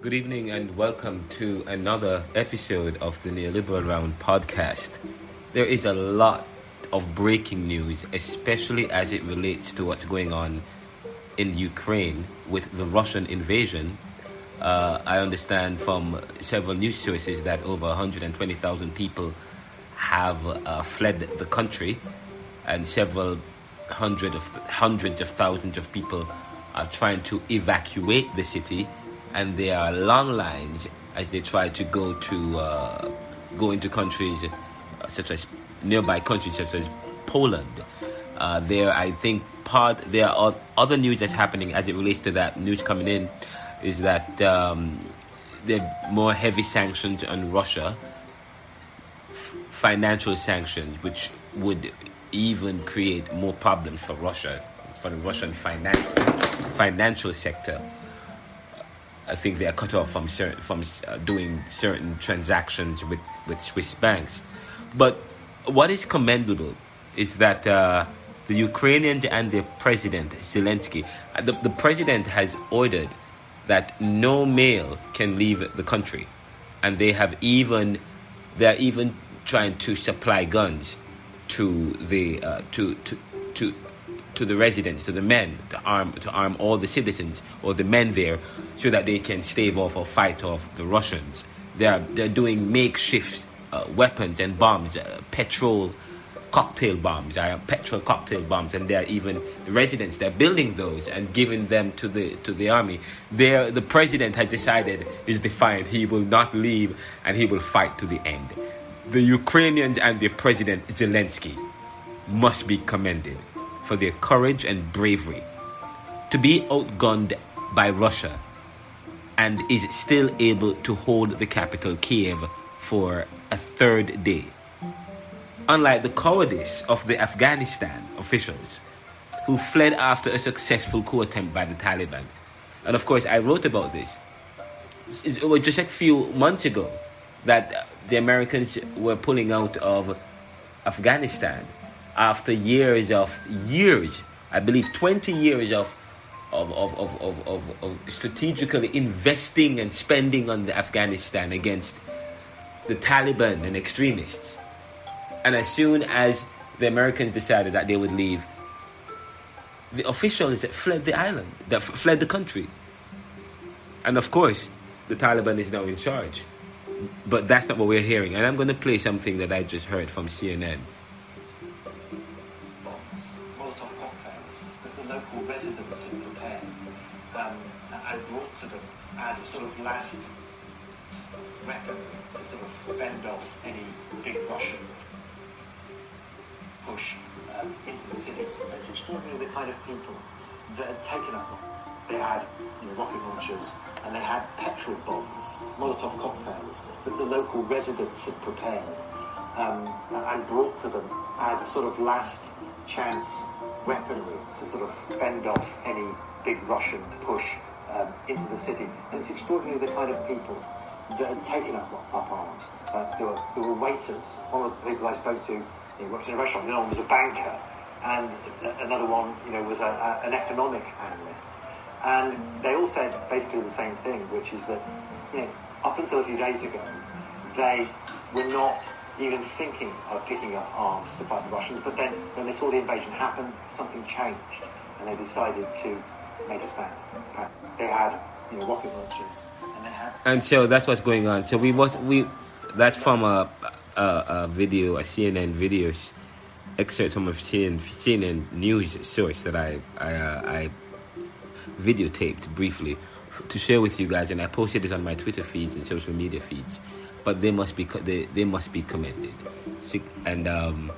Good evening and welcome to another episode of the Neoliberal Round podcast. There is a lot of breaking news, especially as it relates to what's going on in Ukraine with the Russian invasion. I understand from several news sources that over 120,000 people have fled the country, and several hundreds of thousands of people are trying to evacuate the city. And there are long lines as they try to go into countries such as nearby countries such as Poland. There are other news that's happening as it relates to that. News coming in is that there are more heavy sanctions on Russia, financial sanctions, which would even create more problems for Russia, for the Russian financial sector. I think they are cut off from doing certain transactions with Swiss banks. But what is commendable is that the Ukrainians and their president, Zelensky, the president has ordered that no male can leave the country. And they're even trying to supply guns to the residents, to the men, to arm all the citizens or the men there, so that they can stave off or fight off the Russians. They're doing makeshift weapons and bombs, petrol cocktail bombs, and they're even the residents. They're building those and giving them to the army. The president has decided, is defiant. He will not leave and he will fight to the end. The Ukrainians and their president Zelensky must be commended for their courage and bravery to be outgunned by Russia and is still able to hold the capital Kiev for a third day. Unlike the cowardice of the Afghanistan officials who fled after a successful coup attempt by the Taliban. And of course, I wrote about this. It was just a few months ago that the Americans were pulling out of Afghanistan after years, I believe 20 years of strategically investing and spending on the Afghanistan against the Taliban and extremists. And as soon as the Americans decided that they would leave, the officials fled the island, fled the country. And of course, the Taliban is now in charge. But that's not what we're hearing. And I'm going to play something that I just heard from CNN. Local residents had prepared and brought to them as a sort of last weapon to sort of fend off any big Russian push into the city. And it's extraordinary the kind of people that had taken up. They had rocket launchers and they had petrol bombs, Molotov cocktails that the local residents had prepared and brought to them as a sort of last chance weaponry to sort of fend off any big Russian push into the city. And it's extraordinary the kind of people that had taken up arms. There were waiters. One of the people I spoke to worked in a restaurant. The other one was a banker, and another one was an economic analyst. And they all said basically the same thing, which is that up until a few days ago, they were not even thinking of picking up arms to fight the Russians, but then when they saw the invasion happen, something changed, and they decided to make a stand. They had, rocket launchers, and they had. And so that's what's going on. So that's from a video, a CNN video excerpt from a CNN news source that I videotaped briefly to share with you guys, and I posted it on my Twitter feeds and social media feeds. But they must be commended, and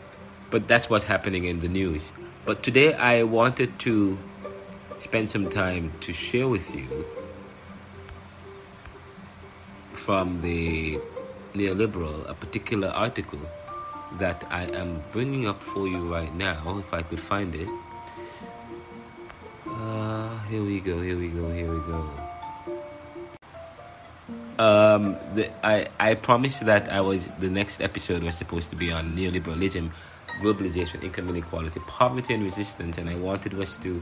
but that's what's happening in the news. But today I wanted to spend some time to share with you from the Neoliberal a particular article that I am bringing up for you right now, if I could find it. Here we go. I promised that the next episode was supposed to be on neoliberalism, globalization, income inequality, poverty and resistance, and I wanted us to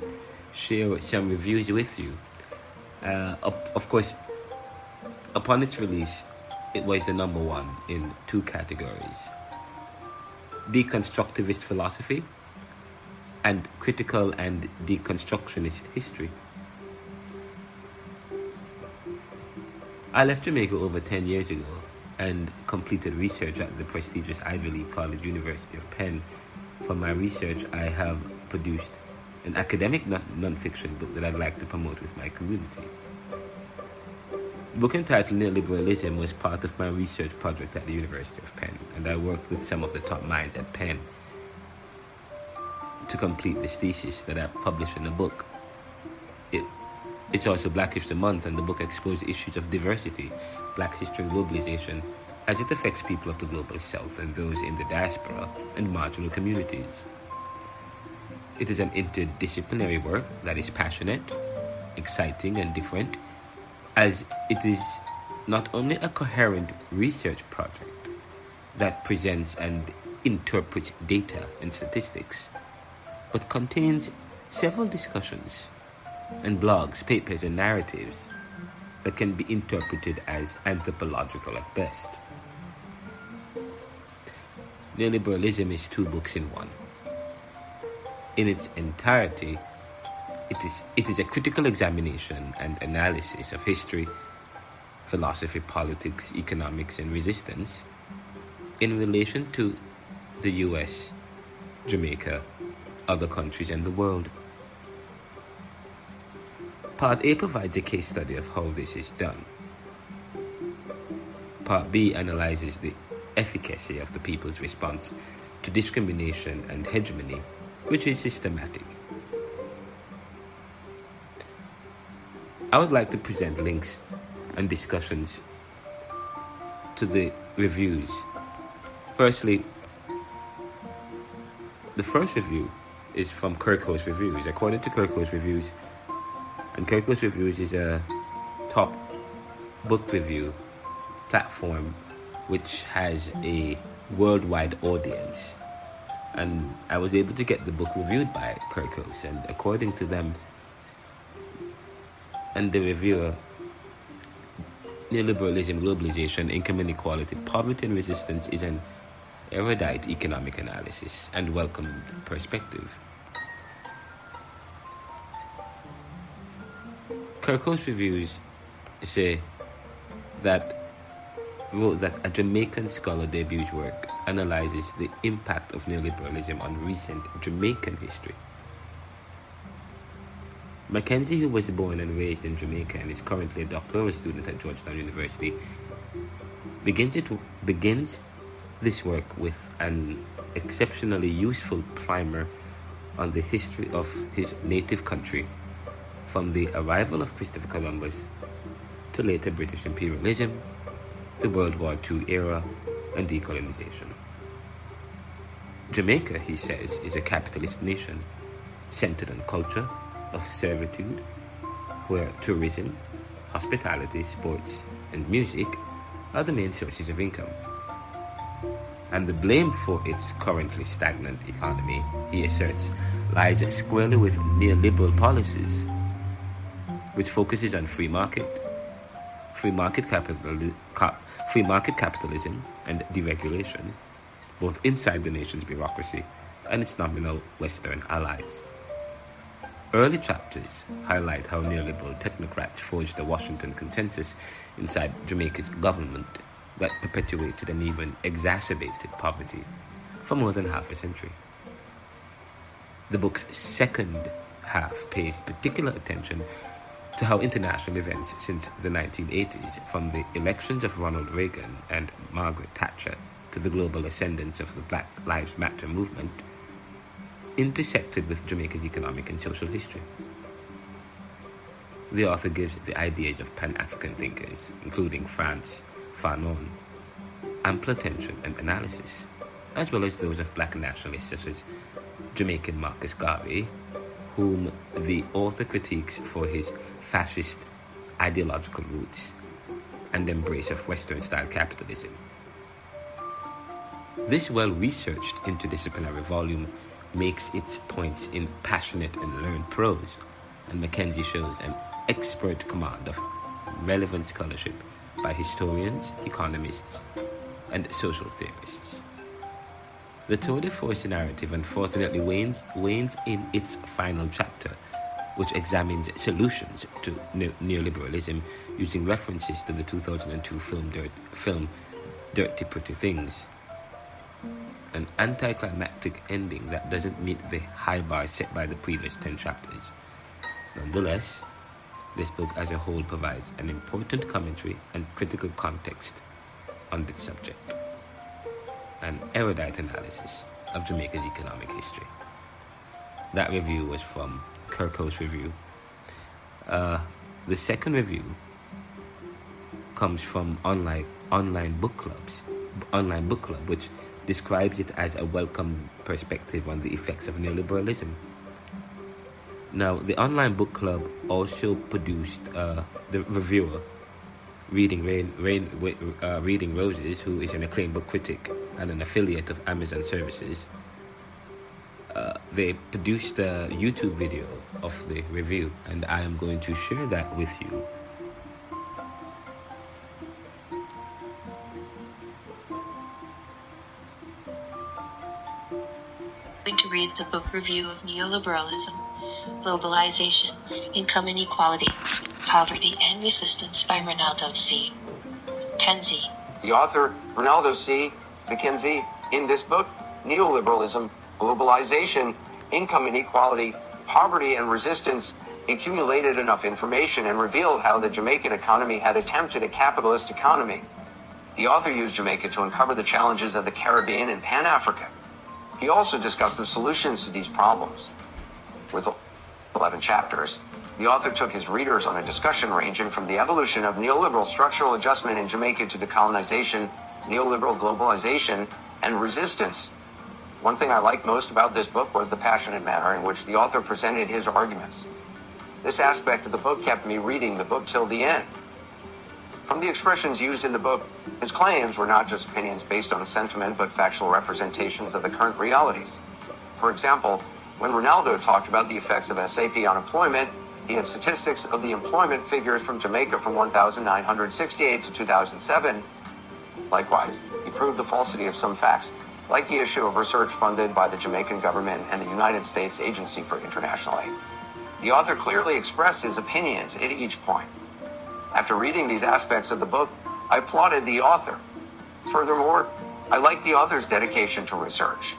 share some reviews with you. Of course, Upon its release, it was the number one in 2 categories: deconstructivist philosophy and critical and deconstructionist history. I left Jamaica over 10 years ago and completed research at the prestigious Ivy League college, University of Penn. For my research, I have produced an academic non-fiction book that I'd like to promote with my community. The book entitled Neoliberalism was part of my research project at the University of Penn, and I worked with some of the top minds at Penn to complete this thesis that I published in the book. It's also Black History Month, and the book explores issues of diversity, Black history and globalization, as it affects people of the global south and those in the diaspora and marginal communities. It is an interdisciplinary work that is passionate, exciting, and different, as it is not only a coherent research project that presents and interprets data and statistics, but contains several discussions and blogs, papers, and narratives that can be interpreted as anthropological at best. Neoliberalism is 2 books in one. In its entirety, it is a critical examination and analysis of history, philosophy, politics, economics, and resistance in relation to the US, Jamaica, other countries, and the world. Part A provides a case study of how this is done. Part B analyzes the efficacy of the people's response to discrimination and hegemony, which is systematic. I would like to present links and discussions to the reviews. Firstly, the first review is from Kirkhouse Reviews. According to Kirkhouse Reviews, and Kirkhouse Reviews is a top book review platform which has a worldwide audience. And I was able to get the book reviewed by Kirkhouse, and according to them and the reviewer, Neoliberalism, Globalization, Income Inequality, Poverty and Resistance is an erudite economic analysis and welcomed perspective. Kirkhouse Reviews wrote that a Jamaican scholar debuts work analyzes the impact of neoliberalism on recent Jamaican history. Mackenzie, who was born and raised in Jamaica and is currently a doctoral student at Georgetown University, begins this work with an exceptionally useful primer on the history of his native country, from the arrival of Christopher Columbus to later British imperialism, the World War II era, and decolonization. Jamaica, he says, is a capitalist nation centered on culture of servitude, where tourism, hospitality, sports, and music are the main sources of income. And the blame for its currently stagnant economy, he asserts, lies squarely with neoliberal policies, which focuses on free market capitalism and deregulation, both inside the nation's bureaucracy and its nominal Western allies. Early chapters highlight how neoliberal technocrats forged a Washington consensus inside Jamaica's government that perpetuated and even exacerbated poverty for more than half a century. The book's second half pays particular attention to how international events since the 1980s, from the elections of Ronald Reagan and Margaret Thatcher to the global ascendance of the Black Lives Matter movement, intersected with Jamaica's economic and social history. The author gives the ideas of Pan-African thinkers, including Franz Fanon, ample attention and analysis, as well as those of black nationalists such as Jamaican Marcus Garvey, whom the author critiques for his fascist ideological roots and embrace of Western-style capitalism. This well-researched interdisciplinary volume makes its points in passionate and learned prose, and Mackenzie shows an expert command of relevant scholarship by historians, economists, and social theorists. The tour de force narrative unfortunately wanes in its final chapter, which examines solutions to neoliberalism using references to the 2002 film Dirty Pretty Things. An anticlimactic ending that doesn't meet the high bar set by the previous 10 chapters. Nonetheless, this book as a whole provides an important commentary and critical context on this subject. An erudite analysis of Jamaica's economic history. That review was from Kirkhouse Review. The second review comes from online book club, which describes it as a welcome perspective on the effects of neoliberalism. Now, the online book club also produced the reviewer, Reading Roses, who is an acclaimed book critic and an affiliate of Amazon Services. They produced a YouTube video of the review, and I am going to share that with you. Going to read the book review of Neoliberalism, Globalization, Income Inequality, Poverty and Resistance by Ronaldo C. Kenzie. The author, Ronaldo C. McKenzie, in this book, Neoliberalism, Globalization, Income Inequality, Poverty and Resistance, accumulated enough information and revealed how the Jamaican economy had attempted a capitalist economy. The author used Jamaica to uncover the challenges of the Caribbean and Pan-Africa. He also discussed the solutions to these problems. With 11 chapters, the author took his readers on a discussion ranging from the evolution of neoliberal structural adjustment in Jamaica to decolonization, neoliberal globalization, and resistance. One thing I liked most about this book was the passionate manner in which the author presented his arguments. This aspect of the book kept me reading the book till the end. From the expressions used in the book, his claims were not just opinions based on sentiment, but factual representations of the current realities. For example, when Ronaldo talked about the effects of SAP on employment, he had statistics of the employment figures from Jamaica from 1968 to 2007. Likewise, he proved the falsity of some facts, like the issue of research funded by the Jamaican government and the United States Agency for International Aid. The author clearly expressed his opinions at each point. After reading these aspects of the book, I applauded the author. Furthermore, I liked the author's dedication to research.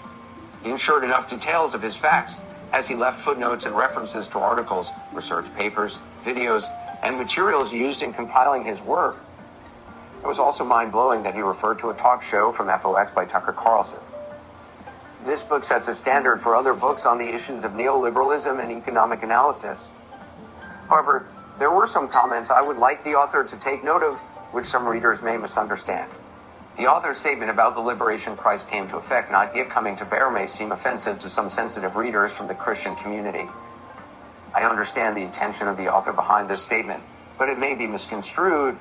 He ensured enough details of his facts as he left footnotes and references to articles, research papers, videos, and materials used in compiling his work. It was also mind-blowing that he referred to a talk show from FOX by Tucker Carlson. This book sets a standard for other books on the issues of neoliberalism and economic analysis. However, there were some comments I would like the author to take note of, which some readers may misunderstand. The author's statement about the liberation Christ came to effect not yet coming to bear may seem offensive to some sensitive readers from the Christian community. I understand the intention of the author behind this statement, but it may be misconstrued.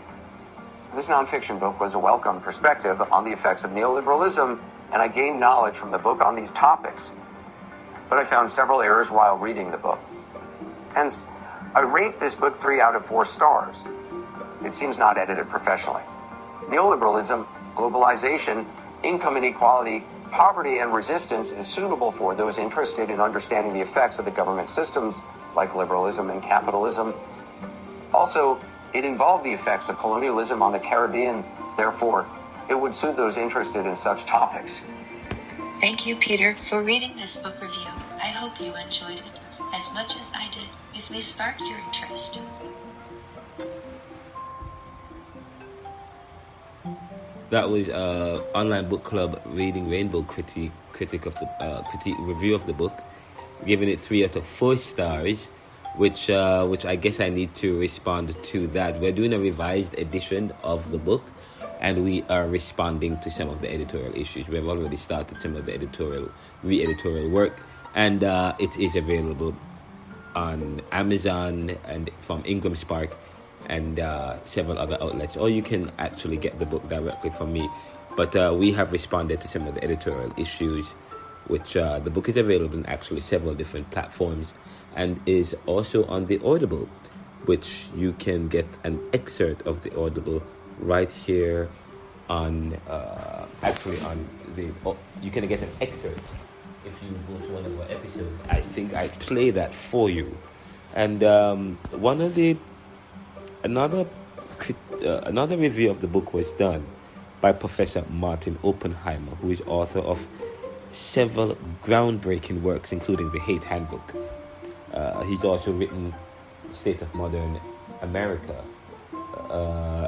This nonfiction book was a welcome perspective on the effects of neoliberalism, and I gained knowledge from the book on these topics. But I found several errors while reading the book. Hence, I rate this book 3 out of 4 stars. It seems not edited professionally. Neoliberalism, globalization, income inequality, poverty, and resistance is suitable for those interested in understanding the effects of the government systems like liberalism and capitalism. Also, it involved the effects of colonialism on the Caribbean. Therefore, it would suit those interested in such topics. Thank you, Peter, for reading this book review. I hope you enjoyed it as much as I did, if we sparked your interest. That was online book club Reading Rainbow critique of the review of the book, giving it 3 out of 4 stars, which I guess I need to respond to that. We're doing a revised edition of the book, and we are responding to some of the editorial issues. We have already started some of the re-editorial work, and it is available on Amazon and from Ingram Spark and several other outlets, or you can actually get the book directly from me. But we have responded to some of the editorial issues, which the book is available in actually several different platforms and is also on the Audible, which you can get an excerpt of the Audible right here on you can get an excerpt if you go to one of our episodes. I think I play that for you. And another review of the book was done by Professor Martin Oppenheimer, who is author of several groundbreaking works, including the Hate Handbook. He's also written State of Modern America,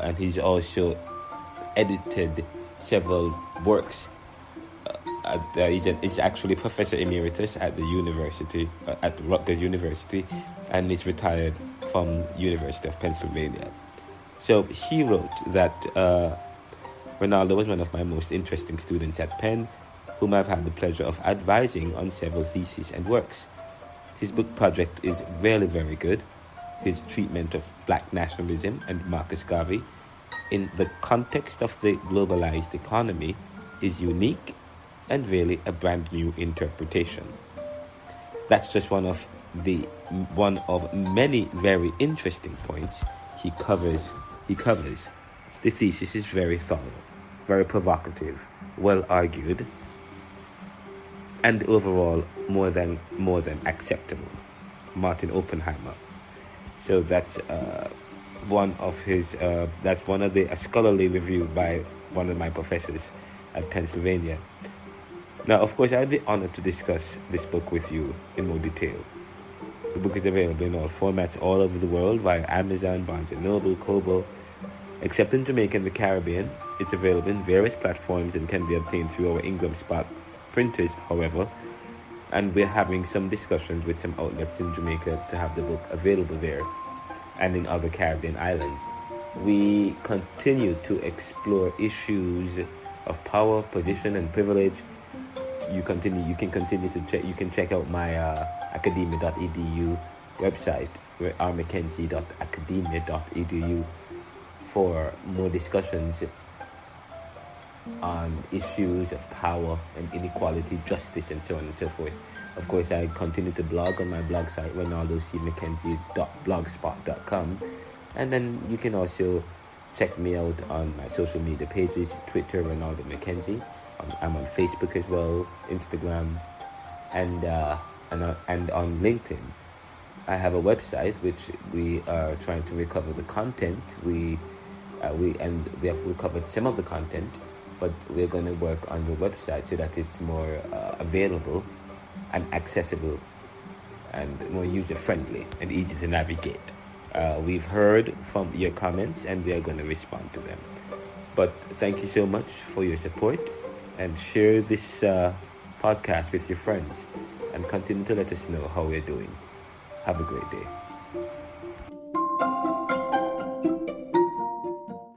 and he's also edited several works. He's actually Professor Emeritus at the university, at Rutgers University, and he's retired from University of Pennsylvania. So he wrote that Ronaldo was one of my most interesting students at Penn, whom I've had the pleasure of advising on several theses and works. His book project is really very good. His treatment of black nationalism and Marcus Garvey in the context of the globalized economy is unique and really a brand new interpretation. That's just one of many very interesting points he covers. The thesis is very thorough, very provocative, well argued, and overall more than acceptable. Martin Oppenheimer. So that's one of a scholarly review by one of my professors at Pennsylvania. Now, of course, I'd be honored to discuss this book with you in more detail. The book is available in all formats all over the world via Amazon, Barnes & Noble, Kobo. Except in Jamaica and the Caribbean, it's available in various platforms and can be obtained through our Ingram Spark printers, however. And we're having some discussions with some outlets in Jamaica to have the book available there and in other Caribbean islands. We continue to explore issues of power, position, and privilege. You can check out my academia.edu website, rmckenzie.academia.edu, for more discussions on issues of power and inequality, justice, and so on and so forth. Of course, I continue to blog on my blog site, ronaldocmckenzie.blogspot.com, and then you can also check me out on my social media pages, Twitter, Ronaldo McKenzie. I'm on Facebook as well, Instagram, and on LinkedIn. I have a website which we are trying to recover the content. We have recovered some of the content, but we're going to work on the website so that it's more available and accessible and more user-friendly and easy to navigate. We've heard from your comments and we are going to respond to them. But thank you so much for your support, and share this podcast with your friends and continue to let us know how we're doing. Have a great day.